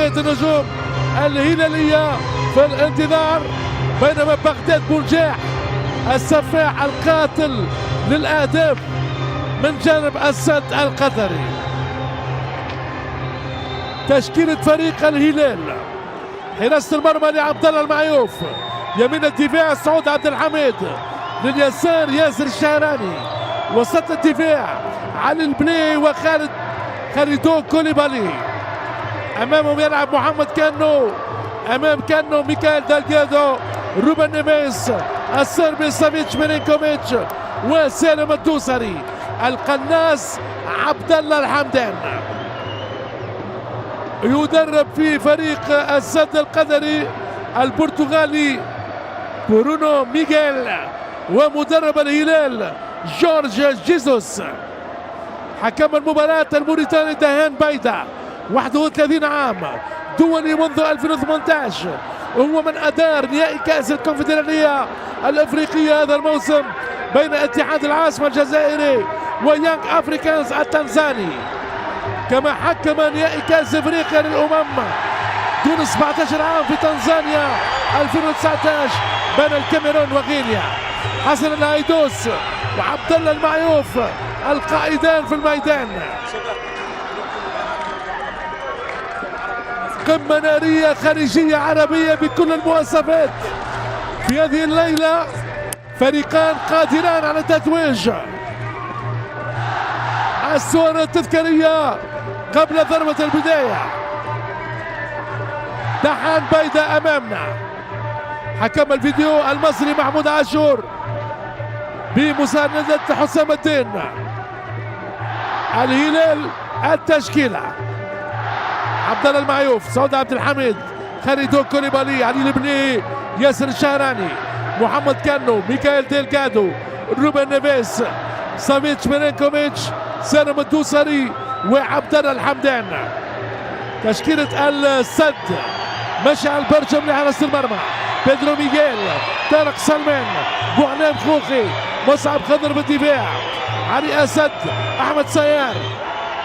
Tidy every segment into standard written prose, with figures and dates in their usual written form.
بقية النجوم الهلالية في الانتظار، بينما بغداد بونجاح السفاح القاتل للأهداف من جانب السد القطري. تشكيلة فريق الهلال: حراسة المرمى لعبد الله المعيوف، يمين الدفاع سعود عبد الحميد، لليسار ياسر الشهراني، وسط الدفاع علي البني وخالد خالدو كوليبالي، امامهم يلعب محمد كانو، امام كانو ميكائيل دالجادو، روبن نيفيس الصربي، سافيتش ميلينكوفيتش، وسالم الدوسري، القناص عبد الله الحمدان. يدرب في فريق السد القطري البرتغالي برونو ميغيل، ومدرب الهلال جورج جيسوس. حكم المباراة الموريتاني دهان بيدا، 31 عام، دولي منذ 2018، وهو من أدار نهائي كأس الكونفدرالية الأفريقية هذا الموسم بين اتحاد العاصمة الجزائري ويانغ أفريكانز التنزاني، كما حكم نهائي كأس أفريقيا للأمم دون 17 عام في تنزانيا 2019 بين الكاميرون وغينيا. حسن الهيدوس وعبد الله المعيوف القائدان في الميدان. قمة نارية خارجية عربية بكل المواصفات. في هذه الليلة فريقان قادران على تتويج الصور التذكارية قبل ضربة البداية. دحان بيدا أمامنا، حكم الفيديو المصري محمود عاشور بمساندة حسام الدين. الهلال التشكيلة: عبد الله المعيوف، سعود عبد الحميد، خالدو كوليبالي، علي البني، ياسر الشهراني، محمد كانو، ميكائيل ديلغادو، روبن نيفيس، سافيتش ميلينكوفيتش، سالم الدوسري، وعبد الله الحمدان. تشكيلة السد: مشعل برجم لحراسة المرمى، بيدرو ميغيل، طارق سلمان، بوعنام خوخي، مصعب خضر بالدفاع، علي أسد، أحمد سيار.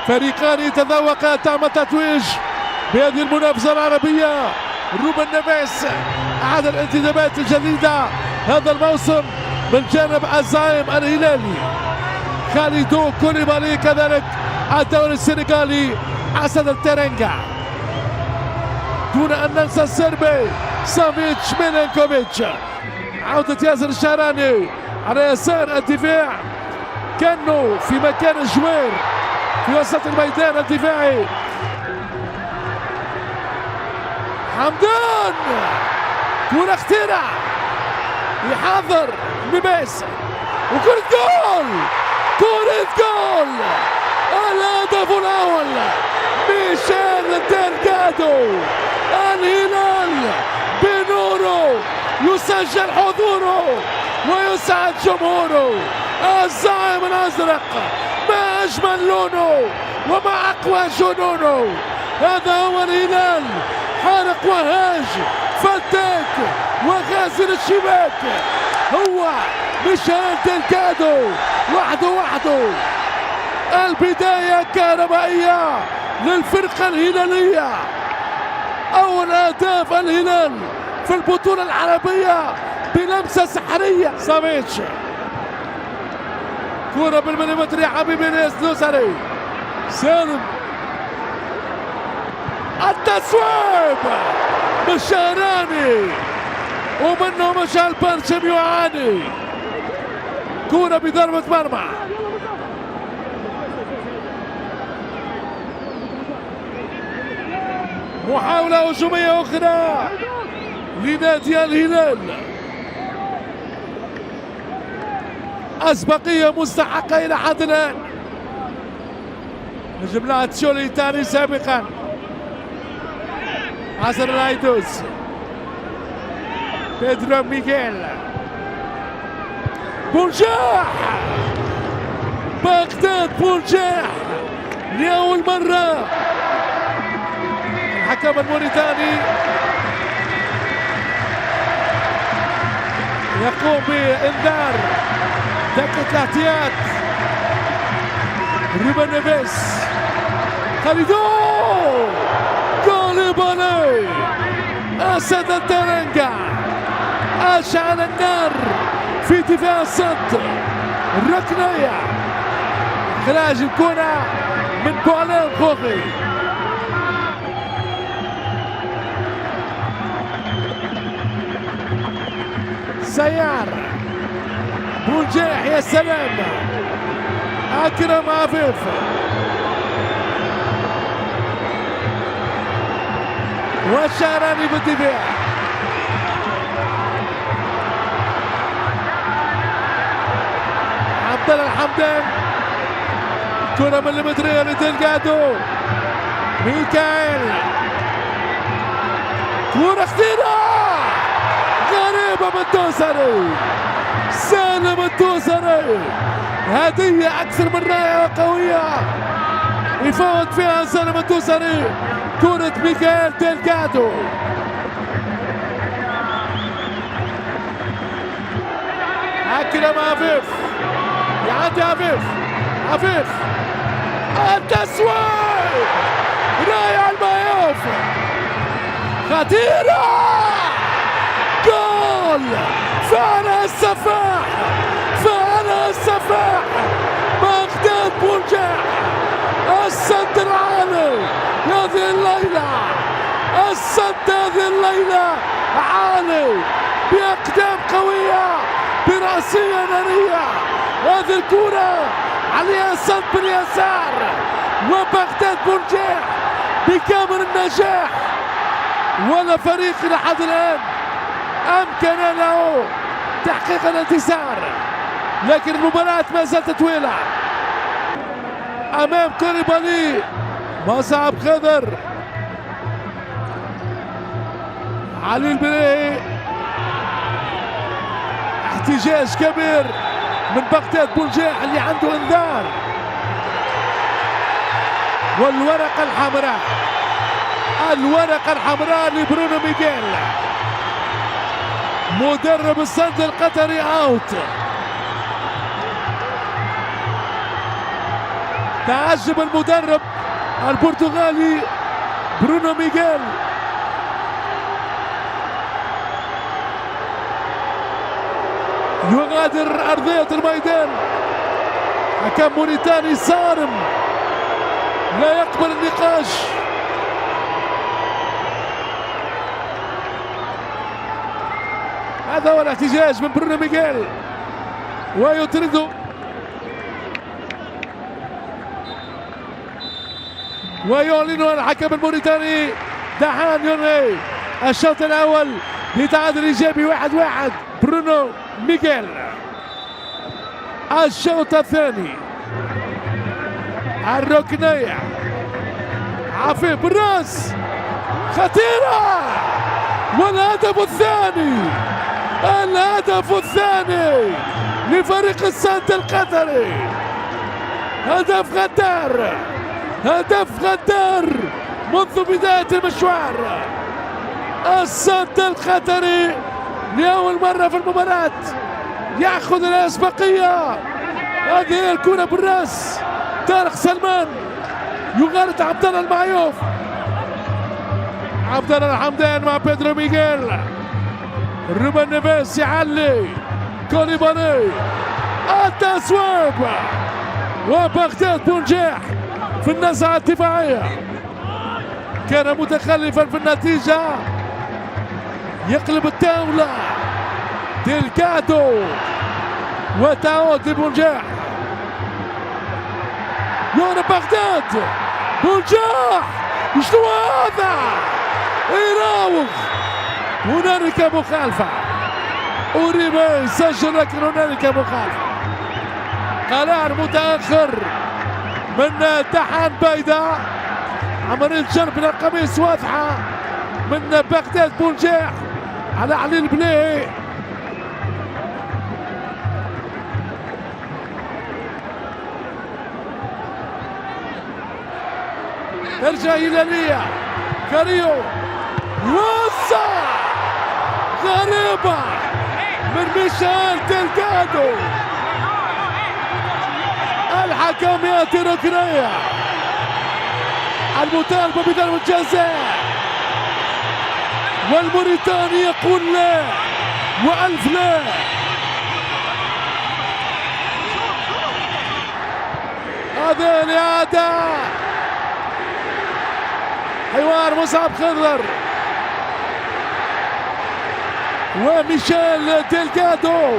فريقان يتذوقا طعم التتويج بهذه المنافسة العربية. روبن نيفيس أحد الانتدابات الجديدة هذا الموسم من جانب الزعيم الهلالي. خالدو كوليبالي كذلك الدوري السنغالي أسد الترنجا. دون أن ننسى السربي سافيتش ميلينكوفيتش. عودة ياسر الشهراني على يسار الدفاع، كانو في مكان الجوير في وسط الميدان الدفاعي. حمدان، كرة اختراع، يحضر نيفيس، وكرة جول، كرة جول، الهدف الأول ميشيل ديلغادو. الهلال بنوره يسجل حضوره ويسعد جمهوره. الزعيم الأزرق ما أجمل لونه وما أقوى جنونه. هذا هو الهلال، حارق وهاج، فتاك وغازل الشباك، هو ميشيل ديلغادو وحده. البداية كهربائية للفرقة الهلالية. أول أهداف الهلال في البطولة العربية بلمسة سحرية. سافيتش، كرة بالمليمتر يا حبيبي ناس دوسري، سالم، التصويب بالشهراني، ومنه مشعل برشم يعاني. كرة بضربة مرمى. محاولة هجومية أخرى لنادي الهلال. أسبقية مستحقة إلى حد الآن. نجم لها تشولي تاني سابقا. حسن الهيدوس، بيدرو ميغيل، بونجاح، بغداد بونجاح لأول مرة. الحكم الموريتاني يقوم بإنذار دقة الاحتياط. روبن نيفيس، خالدو كوليبالي أسد الترنجة أشعل النار في دفاع الصد. الركنية إخراج الكرة من بوعلان خوخي. سيار بونجاح يا سلام. أكرم عفيف والشعراني بالدفاع. عبد الله الحمدان كرة من المترية لدلجادو. ميكائيل كرة خطيرة غريبة من الدوسري. سالم الدوسري هدية أكثر من رائعة وقوية يفوت فيها سالم الدوسري. كرة ميكائيل دلجادو. أكرم عفيف يعدي عفيف التسويق رائع. المايوف خطيرة جول. فعلا السفاح بغداد بونجاح. السد العالي هذه الليلة. السد هذه الليلة عالي بأقدام قوية برأسية نارية. هذه الكرة عليها صد باليسار وبغداد بونجاح بكامل النجاح. ولا فريق لحد الآن أمكن له تحقيق الانتصار، لكن المباراة ما زالت طويلة أمام كوليبالي. مصعب خضر علي البلاهي. احتجاج كبير من بغداد بونجاح اللي عنده انذار. والورقة الحمراء لبرونو ميغيل مدرب الصد القطري اوت. تعجب المدرب البرتغالي برونو ميغيل. يغادر أرضية الميدان. حكم موريتاني صارم لا يقبل النقاش. هذا هو الاحتجاج من برونو ميغيل ويطرده. ويعلن الحكم الموريتاني دحان يوني الشوط الأول بتعادل إيجابي 1-1. برونو ميغيل. الشوط الثاني الركنية عفيف بالراس خطيرة. والهدف الثاني لفريق الصد القطري. هدف غدار منذ بداية المشوار. الصد القطري لأول مرة في المباراة يأخذ الأسبقية. هذه هي الكرة بالراس. طارق سلمان يغالط عبد الله المعيوف. عبد الله الحمدان مع بيدرو ميغيل. روبن نيفيز يعلي. كوليبالي التسويق وبغداد بونجاح في النزعة الدفاعية. كان متخلفا في النتيجة. يقلب الطاولة ديلجادو وتعود لبونجاح. يورا بغداد بونجاح. شنو هذا؟ يراوغ. هنالك مخالفة. أوريبي سجل لكن هنالك مخالفة. قرار متأخر من دحان بيدا. عملية جرب للقميص واضحة من بغداد بونجاح على علي البلاهي. ترجع هلالية. كاريو وسع غريبة من ميشيل ديلجادو. الحكم يأتي ركنية. المطالبة بضربة جزاء، والموريتاني يقول لا وألف لا. هذه الإعادة، حوار مصعب خضر وميشيل ديلغادو.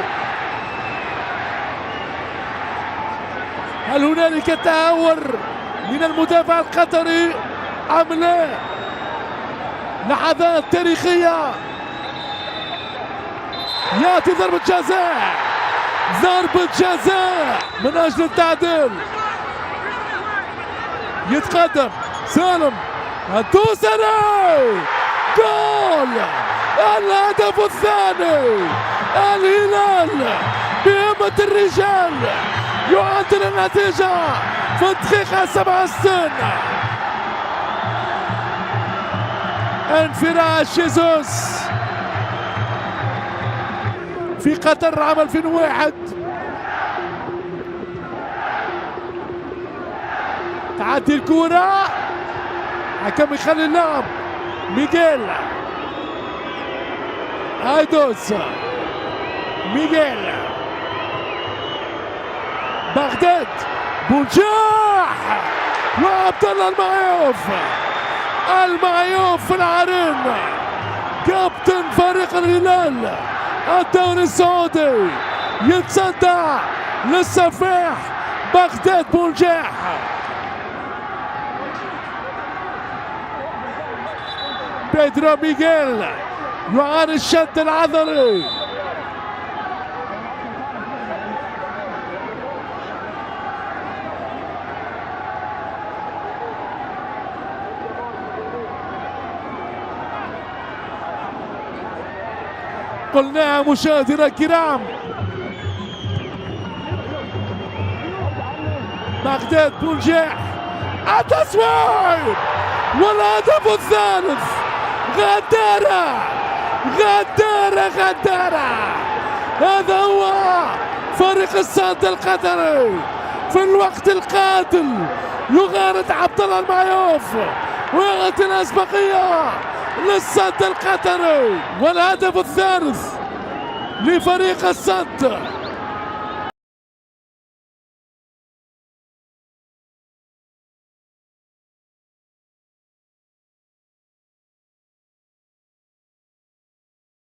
هل هنالك تهور من المدافع القطري أم لا؟ لحظات تاريخية، يأتي ضربة جزاء، ضربة جزاء من أجل التعديل. يتقدم سالم الدوسري، جول، الهدف الثاني. الهلال بهمة الرجال يعدل النتيجة في الدقيقة 67. انفراد جيسوس في قطر عام 2001. تعدي الكرة، حكم يخلي اللعب. ميغيل ايدوس، ميغيل بغداد، بونجاح وعبد الله المعيوف في العرين، كابتن فريق الهلال الدوري السعودي، يتصدى للسفاح بغداد بونجاح. بيدرو ميغيل يعاني الشد العضلي. قلنا مشاهدينا الكرام، بغداد بونجاح، التصويب والهدف الثالث. غدارة غدارة غدارة. هذا هو فريق الصد القطري في الوقت القاتل، يغارد عبد الله المعيوف ويعطي الأسبقية للصد القطري، والهدف الثالث لفريق الصد.